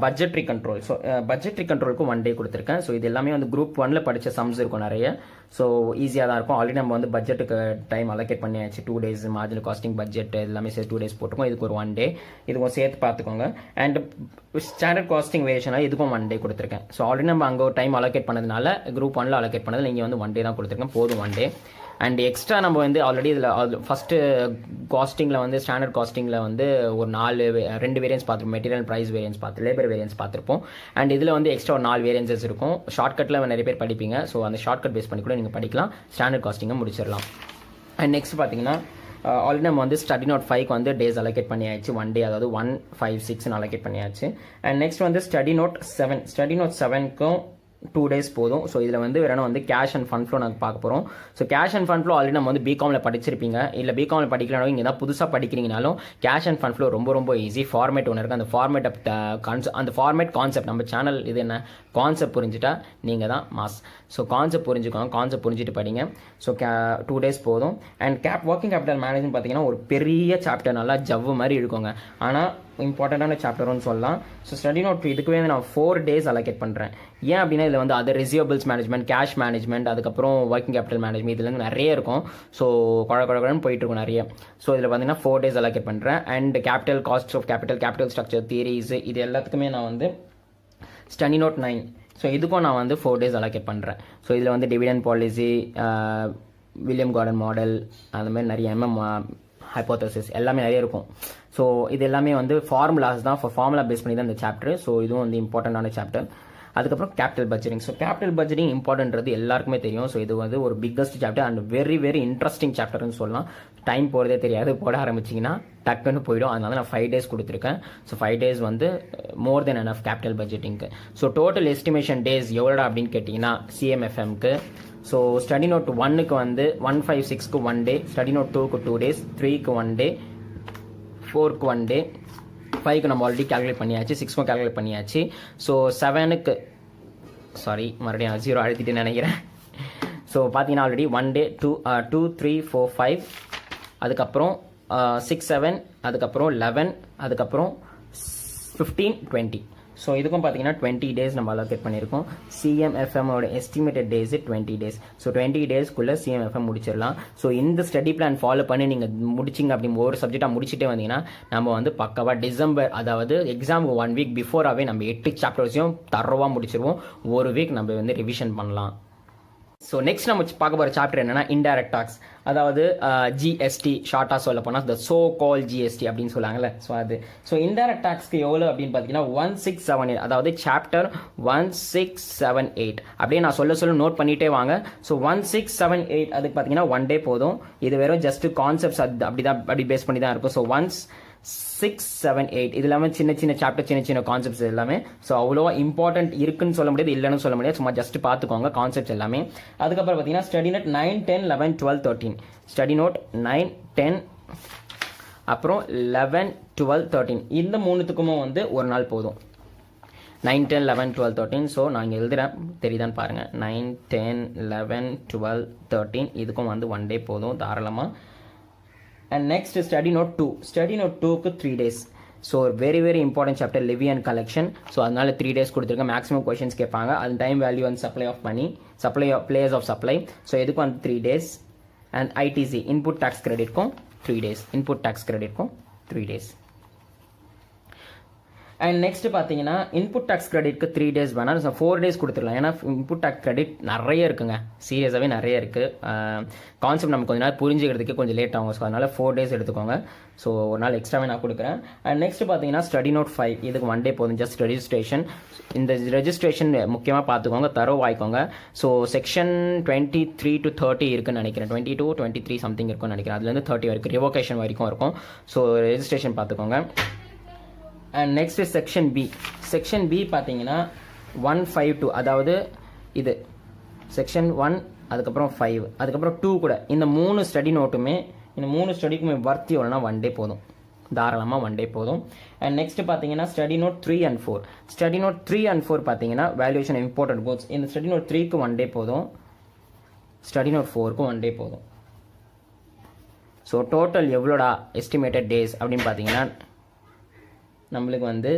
பட்ஜெட்ரி கண்ட்ரோல். ஸோ பட்ஜெட்ரி கண்ட்ரோலுக்கு 1 டே கொடுத்துருக்கேன். ஸோ இது எல்லாமே வந்து குரூப் 1ல் படித்த சம்ஸ் இருக்கும் நிறைய. ஸோ ஈஸியாக தான் இருக்கும். ஆல்ரெடி நம்ம வந்து பட்ஜெட்டுக்கு டைம் அலோகேட் பண்ணியாச்சு. 2 days மார்ஜினல் காஸ்டிங் பட்ஜெட் எல்லாமே சேர்த்து 2 days போட்டுருக்கோம். இதுக்கு ஒரு 1 day இதுக்கும் சேர்த்து பார்த்துக்கோங்க. அண்ட் ஸ்டாண்டர்ட் காஸ்டிங் வேரியேஷனாக இதுக்கும் 1 day கொடுத்துருக்கேன். ஸோ ஆல்ரெடி நம்ம அங்கே ஒரு டைம் அலோகேட் பண்ணதுனால குரூப் 1ல் அலோகேட் பண்ணதில் நீங்கள் வந்து 1 day தான் கொடுத்துருக்கேன். போதும் 1 day. அண்ட் எக்ஸ்ட்ரா நம்ம வந்து ஆல்ரெடி இதில் ஃபஸ்ட்டு காஸ்டிங்கில் வந்து ஸ்டாண்டர்ட் காஸ்டிங்கில் வந்து ஒரு 2 வேரியன்ஸ் பார்த்துருப்போம். Material price variance labour variance பார்த்துருப்போம். அண்ட் இதில் வந்து எக்ஸ்ட்ரா ஒரு 4 வேரியன்ஸஸ் இருக்கும். ஷார்ட்கட்டில் நிறைய பேர் படிப்பீங்க. ஸோ அந்த ஷார்ட்கட் பேஸ் பண்ணி கூட நீங்கள் படிக்கலாம். ஸ்டாண்டர்ட் காஸ்டிங்கை முடிச்சிடலாம். அண்ட் நெக்ஸ்ட் பார்த்தீங்கன்னா ஆல்ரெடி நம்ம வந்து ஸ்டடி நோட் 5க்கு வந்து டேஸ் அலோகேட் பண்ணியாச்சு. 1 day, அதாவது 1, 5, 6 அலோகேட் பண்ணியாச்சு. அண்ட் நெக்ஸ்ட் வந்து ஸ்டடி நோட் 7க்கும் 2 days போதும். ஸோ இதில் வந்து வேணும் வந்து கேஷ் அண்ட் ஃபண்ட் ஃப்ளோ நாங்கள் பார்க்க போகிறோம். So cash end fund flow already நம்ம வந்து பிகாமில் படிச்சிருப்பீங்க. இல்லை பிகாமில் படிக்கலனாலும் இங்கே தான் புதுசாக படிக்கிறீங்கனாலும் கேஷ் அண்ட் ஃபண்ட் ஃப்ளோ ரொம்ப ரொம்ப ஈஸி. ஃபார்மேட் ஒன்று இருக்குது. அந்த ஃபார்மேட் கான்செப்ட் நம்ம சேனல் இது என்ன கான்செப்ட் புரிஞ்சுட்டா நீங்கள் தான் மாஸ். ஸோ கான்செப்ட் புரிஞ்சுக்கோங்க. கான்செப்ட் புரிஞ்சுட்டு படிங்க. ஸோ 2 days போதும். அண்ட் ஒர்க்கிங் கேபிட்டல் மேனேஜ்மெண்ட் பார்த்தீங்கன்னா ஒரு பெரிய சாப்டர், நல்லா ஜவ்வு மாதிரி இருக்குங்க. ஆனால் இம்பார்ட்டண்டான சாப்டர்னு சொல்லலாம். ஸோ ஸ்டடி நோட் இதுக்குவே நான் 4 days அலோகேட் பண்ணுறேன். ஏன் அப்படின்னா இதில் வந்து other receivables management, cash management, அதுக்கப்புறம் ஒர்க்கிங் கேபிட்டல் மேனேஜ்மெண்ட் இதுலேருந்து நிறைய இருக்கும். ஸோ குழன்னு போயிட்டு இருக்கும் நிறைய. ஸோ இதில் பார்த்தீங்கன்னா 4 days அலோகேட் பண்ணுறேன். And capital cost of capital structure theories இது எல்லாத்துக்குமே நான் வந்து ஸ்டடி நோட் 9. ஸோ இதுக்கும் நான் வந்து 4 days அலோகேட் பண்ணுறேன். ஸோ இதில் வந்து dividend policy, William garden model, அந்த மாதிரி நிறைய ஹைப்போதசிஸ் எல்லாமே நிறைய இருக்கும். ஸோ இது எல்லாமே வந்து ஃபார்முலாஸ் தான். ஃபார்முலா பேஸ் பண்ணி தான் இந்த சாப்டர். ஸோ இதுவும் வந்து இம்பார்ட்டண்டான சாப்டர். அதுக்கப்புறம் capital budgeting. So capital budgeting இம்பார்ட்டன்றது எல்லாருக்குமே தெரியும். ஸோ இது வந்து ஒரு biggest chapter and very very interesting சாப்டர்னு சொல்லலாம். டைம் போகிறதே தெரியாது. போட ஆரம்பிச்சிங்கன்னா டக்குன்னு போயிடும். அதனால நான் 5 days கொடுத்துருக்கேன். ஸோ 5 days வந்து மோர் தென் எனஃப் கேபிட்டல் பட்ஜெட்டிங்க்கு. ஸோ டோட்டல் எஸ்டிமேஷன் டேஸ் எவ்வளோடா அப்படின்னு கேட்டிங்கன்னா CMFMக்கு ஸோ ஸ்டடி நோட் 1க்கு வந்து 156க்கு 1 day, ஸ்டடி நோட் 2க்கு 2 days, 3க்கு 1 day, 4க்கு 1 day, 5க்கு நம்ம ஆல்ரெடி கேல்குலேட் பண்ணியாச்சு, 6க்கும் கேல்குலேட் பண்ணியாச்சு. ஸோ 7க்கு மறுபடியும் 0 அழுத்திட்டு நினைக்கிறேன். ஸோ பார்த்தீங்கன்னா ஆல்ரெடி 1 day, 2, 3, 4, 5, அதுக்கப்புறம் 6, 7, அதுக்கப்புறம் 11, அதுக்கப்புறம் 15, 20. ஸோ இதுக்கும் பார்த்தீங்கன்னா 20 days நம்ம அலோகேட் பண்ணியிருக்கோம். CMFMோட எஸ்டிமேட்டட் டேஸ் 20 days. ஸோ 20 daysக்குள்ளே CMFM முடிச்சிடலாம். ஸோ இந்த ஸ்டடி பிளான் ஃபாலோ பண்ணி நீங்கள் முடிச்சிங்க அப்படி ஒரு சப்ஜெக்டாக முடிச்சுட்டே வந்தீங்கன்னா நம்ம வந்து பக்காவாக டிசம்பர், அதாவது எக்ஸாமுக்கு 1 week பிஃபோராகவே நம்ம 8 சாப்டர்ஸையும் தரோவாக முடிச்சிருவோம். ஒரு வீக் நம்ம வந்து ரிவிஷன் பண்ணலாம். ஸோ நெக்ஸ்ட் நம்ம பார்க்க போகிற சாப்டர் என்னன்னா இன்டைரக்ட் டாக்ஸ், அதாவது ஜிஎஸ்டி ஷார்ட்டாக சொல்ல போனால் த சோ கால் ஜிஎஸ்டி அப்படின்னு சொல்லுவாங்கல்ல. ஸோ அது இன்டைரக்ட் டாக்ஸ்க்கு எவ்வளோ அப்படின்னு பார்த்தீங்கன்னா 1678, அதாவது சாப்டர் 1678 அப்படியே நான் சொல்ல நோட் பண்ணிட்டே வாங்க. ஸோ 1678 அதுக்கு பார்த்தீங்கன்னா 1 day போதும். இது வெறும் ஜஸ்ட் கான்செப்ட்ஸ் அப்படி பேஸ் பண்ணி தான் இருக்கும். ஸோ 1678 இது எல்லாமே சின்ன சாப்டர், சின்ன கான்செப்ட்ஸ் எல்லாமே. ஸோ அவ்வளோவா இம்பார்ட்டன்ட் இருக்குன்னு சொல்ல முடியாது, இல்லைன்னு சொல்ல முடியாது. சும்மா ஜஸ்ட் பார்த்துக்கோங்க கான்செப்ட்ஸ் எல்லாமே. அதுக்கப்புறம் பார்த்தீங்கன்னா ஸ்டடி நோட் 9, 10, 11, 12, 13. ஸ்டடி நோட் 9, 10, அப்புறம் 11, 12, 13 இந்த மூணுத்துக்குமே வந்து ஒரு நாள் போதும். 9, 10, 11, 12, 13. ஸோ நான் இங்கே எழுதுகிறேன், தெரியுதான்னு பாருங்கள். 9, 10, 11, 12, 13 இதுக்கும் வந்து 1 day போதும் தாராளமாக. And next study note 2. Study note 2க்கு 3 days. So very very important chapter levy and collection. So அதனால 3 days கொடுத்துருக்கேன். மேக்ஸிமம் கொஷின்ஸ் கேட்பாங்க. அது time value and supply of money, players of supply. So இதுக்கும் வந்து 3 days. And ITC input tax கிரெடிட்க்கும் 3 days. Input tax கிரெடிட்க்கும் 3 days. And next பார்த்தீங்கன்னா input tax கிரெடிட்க்கு 3 days வேணாம். ஸோ 4 days கொடுத்துடலாம். ஏன்னா இன்புட் டேக்ஸ் கிரெடிட் நிறைய இருக்குங்க, சீரியஸாகவே நிறைய இருக்குது. கான்செப்ட் நம்ம கொஞ்சம் நாள் புரிஞ்சுக்கிறதுக்கு கொஞ்சம் லேட் ஆகும். ஸோ அதனால் 4 days எடுத்துக்கோங்க. ஸோ ஒரு நாள் எக்ஸ்ட்ராவே நான் கொடுக்குறேன். அண்ட் நெக்ஸ்ட் பார்த்தீங்கன்னா ஸ்டடி நோட் 5 இதுக்கு 1 day போதும். Just registration. இந்த ரெஜிஸ்ட்ரேஷன் முக்கியமாக பார்த்துக்கோங்க, வாய்க்கோங்க. ஸோ செக்ஷன் 23 to 30 இருக்குன்னு நினைக்கிறேன். 22, 23 சம்திங் இருக்குன்னு நினைக்கிறேன். அதுலேருந்து 30 வரைக்கும் ரிவோகேஷன் வரைக்கும் இருக்கும். ஸோ ரெஜிஸ்ட்ரேஷன் பார்த்துக்கோங்க. And next section B. Section B பார்த்தீங்கன்னா 152, அதாவது இது செக்ஷன் 1, அதுக்கப்புறம் 5, அதுக்கப்புறம் 2 கூட இந்த 3 ஸ்டடி நோட்டுமே, இந்த 3 ஸ்டடிக்குமே வர்த்தி எவ்வளோனா 1 day போதும், தாராளமாக 1 day போதும். அண்ட் நெக்ஸ்ட் பார்த்தீங்கன்னா study note 3 and 4. Study note 3 and 4 பார்த்தீங்கன்னா வேல்யூவேஷன் இம்பார்ட்டன்ட் கோட்ஸ். இந்த ஸ்டடி நோட் 3க்கு 1 day போதும், ஸ்டடி நோட் 4க்கு 1 day போதும். ஸோ டோட்டல் எவ்வளோடா எஸ்டிமேட்டட் டேஸ் அப்படின்னு பார்த்தீங்கன்னா நம்மளுக்கு வந்து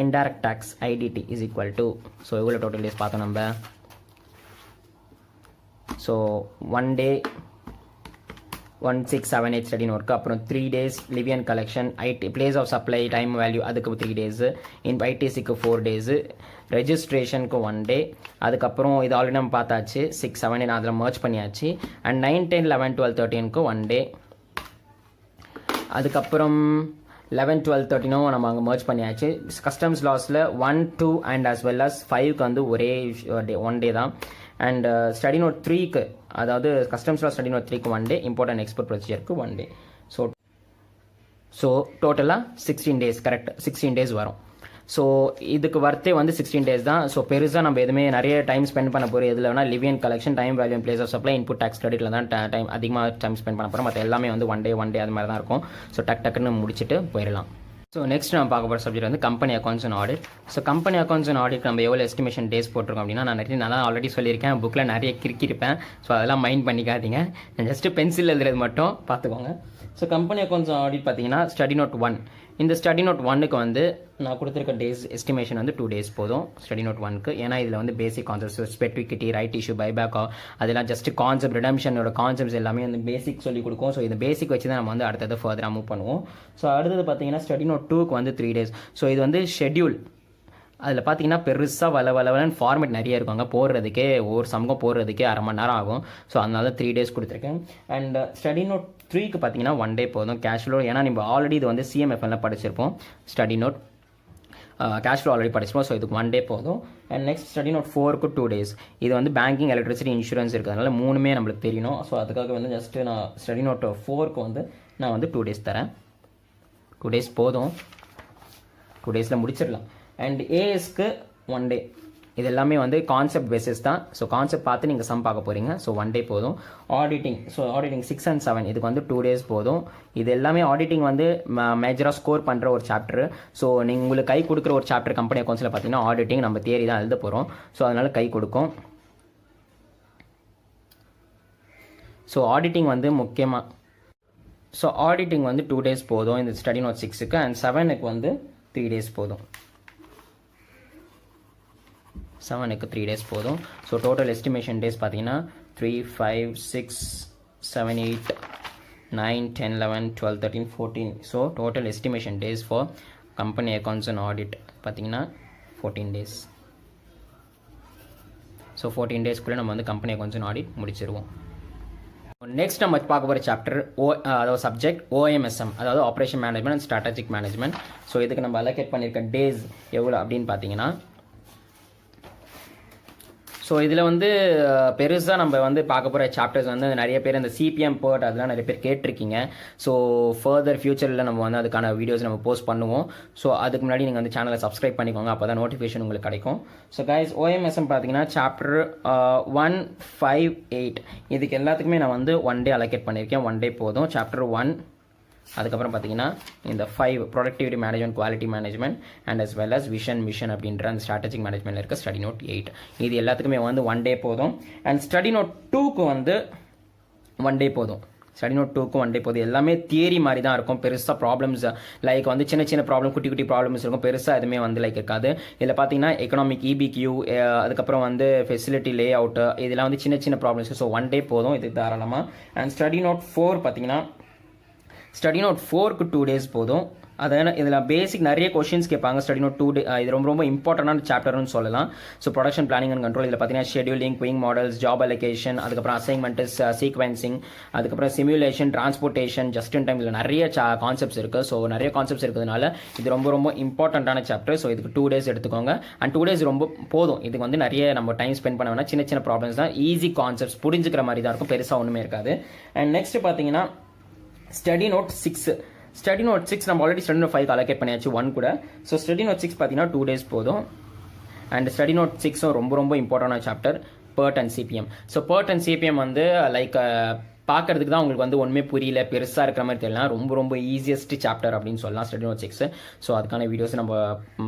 indirect tax IDT is equal to so எவ்வளோ டோட்டல் டேஸ் பார்த்தோம் நம்ம ஸோ 1 day 1678 ஸ்டடி நோட்க்கு அப்புறம் 3 days levy and collection IT place of supply time value அதுக்கு 3 days இன் ஐடிசிக்கு 4 days ரெஜிஸ்ட்ரேஷனுக்கு 1 day அதுக்கப்புறம் இது ஆல்ரெடி நம்ம பார்த்தாச்சு 6 7 9 அதில் மர்ச் பண்ணியாச்சு அண்ட் 9 10 11 12 13க்கு 1 day அதுக்கப்புறம் 11 12 13 நம்ம அங்கே மர்ச் பண்ணியாச்சு கஸ்டம்ஸ் லாஸில் 1 2 அண்ட் as well as 5க்கு வந்து ஒரே ஒன் டே தான் அண்ட் ஸ்டடி நோட் 3க்கு அதாவது கஸ்டம்ஸ் லா ஸ்டடி நோட் 3க்கு 1 day இம்போர்ட் அண்ட் எக்ஸ்போர்ட் ப்ரொசீஜருக்கு 1 day ஸோ டோட்டலாக 16 days கரெக்ட் 16 days வரும் ஸோ இதுக்கு வர்த்தே வந்து 16 days தான் ஸோ பெருசாக நம்ம எதுவுமே நிறைய டைம் ஸ்பெண்ட் பண்ண போகிறோம் எதில் வேணால் levy and collection time value place of supply input tax கிரெடிட்டில் தான் டைம் அதிகமாக டைம் ஸ்பெண்ட் பண்ண போகிறோம் மற்ற எல்லாமே வந்து ஒன் டே அது மாதிரி தான் இருக்கும் ஸோ டக்குன்னு முடிச்சுட்டு போயிடலாம் ஸோ நெக்ஸ்ட் நம்ம பார்க்க போகிற சப்ஜெக்ட் வந்து company accounts and audit so company accounts and audit நம்ம எவ்வளோ எஸ்டிமேஷன் டேஸ் போட்டிருக்கோம் அப்படின்னா நான் ஆல்ரெடி சொல்லியிருக்கேன் புக்கில் நிறைய கிறுக்கியிருப்பேன் ஸோ அதெல்லாம் மைண்ட் பண்ணிக்காதீங்க நான் ஜஸ்ட்டு பென்சில் எழுதுறது மட்டும் பார்த்துக்கோங்க ஸோ கம்பெனி அக்கௌண்ட்ஸ் ஆடிட் பார்த்தீங்கன்னா ஸ்டடி நோட் 1 இந்த ஸ்டடி நோட் 1க்கு வந்து நான் கொடுத்துருக்க டேஸ் எஸ்டிமேஷன் வந்து 2 days போதும் ஸ்டடி நோட் 1க்கு ஏன்னா இதில் வந்து பேசிக் கான்செப்ட்ஸ் ஸ்பெட்டிவிட்டி ரைட் இஷ்யூ பைபேக்கோ அதெல்லாம் ஜஸ்ட் கான்செப்ட் ரிடம்ஷனோட கான்செப்ட்ஸ் எல்லாமே வந்து பேசிக் சொல்லி கொடுக்கும் ஸோ இந்த பேசிக் வச்சு தான் நம்ம வந்து அடுத்தது ஃபர்தராக மூவ் பண்ணுவோம் ஸோ அடுத்தது பார்த்தீங்கன்னா ஸ்டடி நோட் 2க்கு வந்து 3 days ஸோ இது வந்து ஷெட்யூல் அதில் பார்த்தீங்கன்னா பெருசாக வளவலன்னு ஃபார்மேட் நிறைய இருக்கும் அங்கே போடுறதுக்கே ஒவ்வொரு சமூகம் போடுறதுக்கே அரை மணி நேரம் ஆகும் ஸோ அதனால 3 days கொடுத்துருக்கேன் அண்ட் ஸ்டடி நோட் 3க்கு பார்த்தீங்கன்னா 1 day போதும் கேஷ் ஃப்ளோ ஏன்னா நம்ம ஆல்ரெடி இது வந்து சிஎம்எஃப்எல்ல படிச்சிருப்போம் study note cash flow already படிச்சிருப்போம் ஸோ இதுக்கு 1 day போதும் அண்ட் நெக்ஸ்ட் ஸ்டடி நோட் 4க்கு 2 days இது வந்து பேங்கிங் எலக்ட்ரிசிட்டி இன்சூரன்ஸ் இருக்கிறதுனால மூணுமே நம்மளுக்கு தெரியணும் ஸோ அதுக்காக வந்து ஜஸ்ட்டு நான் ஸ்டடி நோட் 4க்கு வந்து நான் வந்து 2 days தரேன் 2 days போதும் 2 daysல முடிச்சிடலாம் அண்ட் ஏஎஸ்க்கு 1 day இது எல்லாமே வந்து கான்செப்ட் பேசிஸ் தான் ஸோ கான்செப்ட் பார்த்து நீங்கள் சம் பார்க்க போகிறீங்க ஸோ 1 day போதும் ஆடிட்டிங் ஸோ ஆடிட்டிங் 6 and 7 இதுக்கு வந்து 2 days போதும் இது எல்லாமே ஆடிட்டிங் வந்து மேஜராக ஸ்கோர் பண்ணுற ஒரு சாப்டர் ஸோ நீங்கள் உங்களுக்கு கை கொடுக்குற ஒரு சாப்டர் கம்பெனி அக்கௌண்ட்ஸில் பார்த்தீங்கன்னா ஆடிட்டிங் நம்ம தியரி தான் எழுத போகிறோம் ஸோ அதனால் கை கொடுக்கும் ஸோ ஆடிட்டிங் வந்து முக்கியமாக ஸோ ஆடிட்டிங் வந்து 2 days போதும் இந்த ஸ்டடி நோட் 6க்கு அண்ட் 7க்கு வந்து 3 days போதும் 7க்கு 3 days போதும் ஸோ டோட்டல் எஸ்டிமேஷன் டேஸ் பார்த்தீங்கன்னா 3 5 6 7 8 9 10 11 12 13 14 so total estimation days for company accounts and audit பார்த்தீங்கன்னா 14 days ஸோ 14 daysக்குள்ளே நம்ம வந்து கம்பெனி அக்கௌண்ட்ஸ் அண்ட் ஆடிட் முடிச்சிருவோம் நெக்ஸ்ட் நம்ம பார்க்க போகிற சாப்டர் அதாவது சப்ஜெக்ட் ஓஎம்எஸ்எம் அதாவது operation management and strategic management so இதுக்கு நம்ம அலோகேட் பண்ணியிருக்க டேஸ் எவ்வளோ அப்படின்னு பார்த்தீங்கன்னா ஸோ இதில் வந்து பெருசாக நம்ம வந்து பார்க்க போகிற சாப்டர்ஸ் வந்து நிறைய பேர் இந்த சிபிஎம் பேர்ட் அதெல்லாம் நிறைய பேர் கேட்டிருக்கீங்க ஸோ ஃபர்தர் ஃபியூச்சரில் நம்ம வந்து அதுக்கான வீடியோஸ் நம்ம போஸ்ட் பண்ணுவோம் ஸோ அதுக்கு முன்னாடி நீங்கள் வந்து சேனலை சப்ஸ்கிரைப் பண்ணிக்கோங்க அப்போ தான் நோட்டிஃபிகேஷன் உங்களுக்கு கிடைக்கும் ஸோ கைஸ் ஓஎம்எஸ்எம் பார்த்தீங்கன்னா சாப்டர் 158 இதுக்கு எல்லாத்துக்குமே நான் வந்து 1 day அலோகேட் பண்ணியிருக்கேன் 1 day போதும் சாப்டர் 1 அதுக்கப்புறம் பார்த்தீங்கன்னா இந்த 5 productivity management quality management and as well as vision mission அப்படின்ற அந்த ஸ்ட்ராட்டஜிக் மேனேஜ்மெண்ட்டில் இருக்க ஸ்டடி நோட் 8 இது எல்லாத்துக்குமே வந்து 1 day போதும் அண்ட் ஸ்டடி நோட் 2க்கு வந்து 1 day போதும் ஸ்டடி நோட் 2க்கு 1 day போதும் எல்லாமே தியரி மாதிரி தான் இருக்கும் பெருசாக ப்ராப்ளம்ஸ் லைக் வந்து சின்ன ப்ராப்ளம் குட்டி ப்ராப்ளம்ஸ் இருக்கும் பெருசாக எதுவுமே வந்து லைக் இருக்காது இதில் பார்த்தீங்கன்னா எக்கனாமிக் இபிக்யூ அதுக்கப்புறம் வந்து ஃபெசிலிட்டி லே அவுட்டு இதெல்லாம் வந்து சின்ன ப்ராப்ளம்ஸ் ஸோ 1 day போதும் இது தாராளமாக அண்ட் ஸ்டடி நோட் 4 பார்த்தீங்கன்னா ஸ்டடி நோட் 4க்கு 2 days போதும் அதான் இதில் பேசிக் நிறைய கொஷின்ஸ் கேட்பாங்க ஸ்டடி நோட் 2 இது ரொம்ப இம்பார்ட்டண்டான சாப்டர்னு சொல்லலாம் so production planning and control இதில் பார்த்தீங்கன்னா ஷெடியூலிங் குயிங் மாடல்ஸ் ஜாப் அலோகேஷன் அதுக்கப்புறம் அசைன்மெண்ட்ஸ் சீக்வென்சிங் அதுக்கப்புறம் simulation transportation just in time இதில் நிறைய கான்செப்ட்ஸ் இருக்குது ஸோ நிறைய கான்செப்ட்ஸ் இருக்கிறதுனால இது ரொம்ப இம்பார்ட்டண்டான சாப்டர் ஸோ இதுக்கு 2 days எடுத்துக்கோங்க அண்ட் 2 days ரொம்ப போதும் இதுக்கு வந்து நிறைய நம்ம டைம் ஸ்பெண்ட் பண்ண வேணா சின்ன ப்ராப்ளம்ஸ் தான் ஈஸி கான்செப்ட்ஸ் புரிஞ்சுக்கிற மாதிரி தான் இருக்கும் பெருசாக ஒன்றுமே இருக்காது அண்ட் நெக்ஸ்ட் பார்த்தீங்கன்னா ஸ்டடி நோட் 6 நம்ம ஆல்ரெடி ஸ்டடி நோட் 5 அலோகேட் பண்ணியாச்சு 1 கூட ஸோ ஸ்டடி நோட் 6 பார்த்தீங்கன்னா 2 days போதும் அண்ட் ஸ்டடி நோட் 6 ரொம்ப இம்பார்ட்டண்டான chapter PERT and CPM so PERT and CPM வந்து லைக் பார்க்கறதுக்கு தான் உங்களுக்கு வந்து ஒன்றுமே புரியல பெருசாக இருக்கிற மாதிரி தெரியல ரொம்ப ஈஸியஸ்ட் சாப்டர் அப்படின்னு சொல்லலாம் ஸ்டடி நோட் 6 ஸோ அதுக்கான வீடியோஸ் நம்ம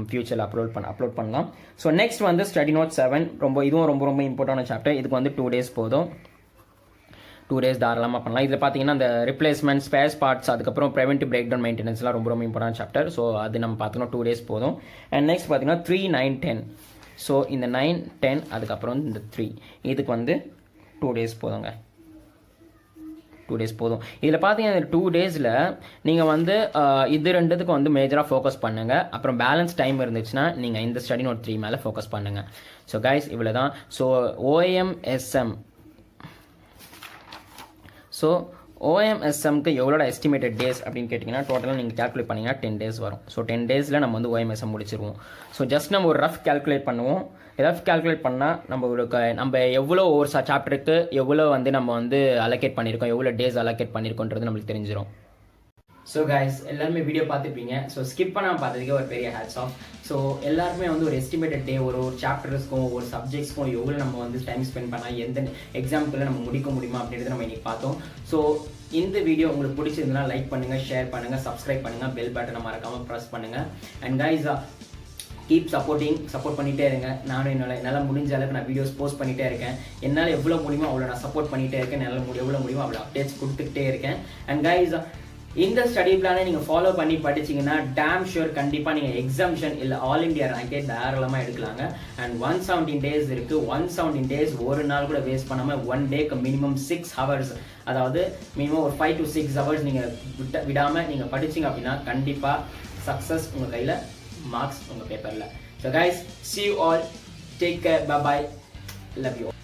ஃபியூச்சரில் அப்லோட் பண்ணலாம் ஸோ நெக்ஸ்ட் வந்து ஸ்டடி நோட் 7 இதுவும் ரொம்ப இம்பார்ட்டண்டான சாப்டர் இதுக்கு வந்து 2 days போதும் 2 days தாராளமாக பண்ணலாம். இதில் பார்த்தீங்கன்னா அந்த ரிப்ளேஸ்மெண்ட், ஸ்பேஸ் பார்ட்ஸ், அதுக்கப்புறம் ப்ரிவென்டிவ் பிரேக் டவுன் மெயின்டெனன்ஸ்லாம் ரொம்ப ரொம்ப இம்பார்ட்டன்ட் சாப்டர். ஸோ அது நம்ம பார்த்தோம்னா 2 days போதும். அண்ட் நெக்ஸ்ட் பார்த்தீங்கன்னா 3, 9, 10. ஸோ இந்த 9, 10 அதுக்கப்புறம் இந்த 3 இதுக்கு வந்து 2 days போதுங்க. 2 days போதும். இதில் பார்த்தீங்கன்னா 2 daysல நீங்கள் வந்து இது ரெண்டுத்துக்கு வந்து மேஜராக ஃபோக்கஸ் பண்ணுங்கள். அப்புறம் பேலன்ஸ் டைம் இருந்துச்சுன்னா நீங்கள் இந்த ஸ்டடி நோட் 3 மேலே ஃபோக்கஸ் பண்ணுங்கள். ஸோ கைஸ் இவ்வளோ தான். ஸோ OMSM, ஸோ OMSMக்கு எவ்வளோட எஸ்டிமேட்டட் டேஸ் அப்படின்னு கேட்டிங்கன்னா டோட்டலாக நீங்கள் கேல்குலேட் பண்ணிங்கன்னா 10 days வரும். ஸோ 10 daysல நம்ம வந்து OMSM முடிச்சிருவோம். ஸோ ஜஸ்ட் நம்ம ஒரு ரஃப் கேல்குலேட் பண்ணுவோம். ரஃப் கேல்குலேட் பண்ணால் நம்ம எவ்வளோ ஒரு சாப்டருக்கு எவ்வளோ வந்து நம்ம வந்து அலோகேட் பண்ணியிருக்கோம், எவ்வளோ டேஸ் அலோகேட் பண்ணியிருக்கோன்றது நம்மளுக்கு தெரிஞ்சிடும். ஸோ கைஸ் எல்லாருமே வீடியோ பார்த்துருப்பீங்க. ஸோ ஸ்கிப் பண்ணாமல் பார்த்ததுக்கே ஒரு பெரிய ஹேட்ஸ் ஆஃப். ஸோ எல்லாருமே வந்து ஒரு எஸ்டிமேட்டட் டே ஒரு சாப்டர்ஸ்க்கும் ஒரு சப்ஜெக்ட்ஸ்க்கும் எவ்வளோ நம்ம வந்து டைம் ஸ்பெண்ட் பண்ணால் எந்த எக்ஸாம்க்குள்ளே நம்ம முடிக்க முடியுமா அப்படின்றத நம்ம இன்னைக்கு பார்த்தோம். ஸோ இந்த வீடியோ உங்களுக்கு பிடிச்சிருந்தனா லைக் பண்ணுங்கள், ஷேர் பண்ணுங்கள், சப்ஸ்கிரைப் பண்ணுங்கள், பெல் பட்டனை மறக்காமல் ப்ரெஸ் பண்ணுங்கள். அண்ட் கைஸ் கீப் சப்போர்ட் பண்ணிகிட்டே இருங்க. நானும் என்னால் முடிஞ்ச அளவுக்கு நான் வீடியோஸ் போஸ்ட் பண்ணிகிட்டே இருக்கேன். என்னால் எவ்வளோ முடியுமோ அவ்வளோ நான் சப்போர்ட் பண்ணிகிட்டே இருக்கேன். என்னால் எவ்வளோ முடியுமோ அவ்வளோ அப்டேட்ஸ் கொடுத்துக்கிட்டே இருக்கேன். அண்ட் கைஸ் இந்த ஸ்டடி பிளானை நீங்கள் ஃபாலோ பண்ணி படிச்சிங்கன்னா டேம் ஷூர் கண்டிப்பாக நீங்கள் எக்ஸாம்ஷன் இல்லை ஆல் இண்டியா ரேங்கே தாராளமாக எடுக்கலாங்க. அண்ட் 117 days இருக்குது. 117 days ஒரு நாள் கூட வேஸ்ட் பண்ணாமல் 1 டேக்கு மினிமம் 6 hours, அதாவது மினிமம் ஒரு 5 to 6 hours நீங்கள் விடாமல் நீங்கள் படிச்சிங்க அப்படின்னா கண்டிப்பாக சக்ஸஸ் உங்கள் கையில், மார்க்ஸ் உங்கள் பேப்பரில். So guys see you all, take care, bye bye, love you all.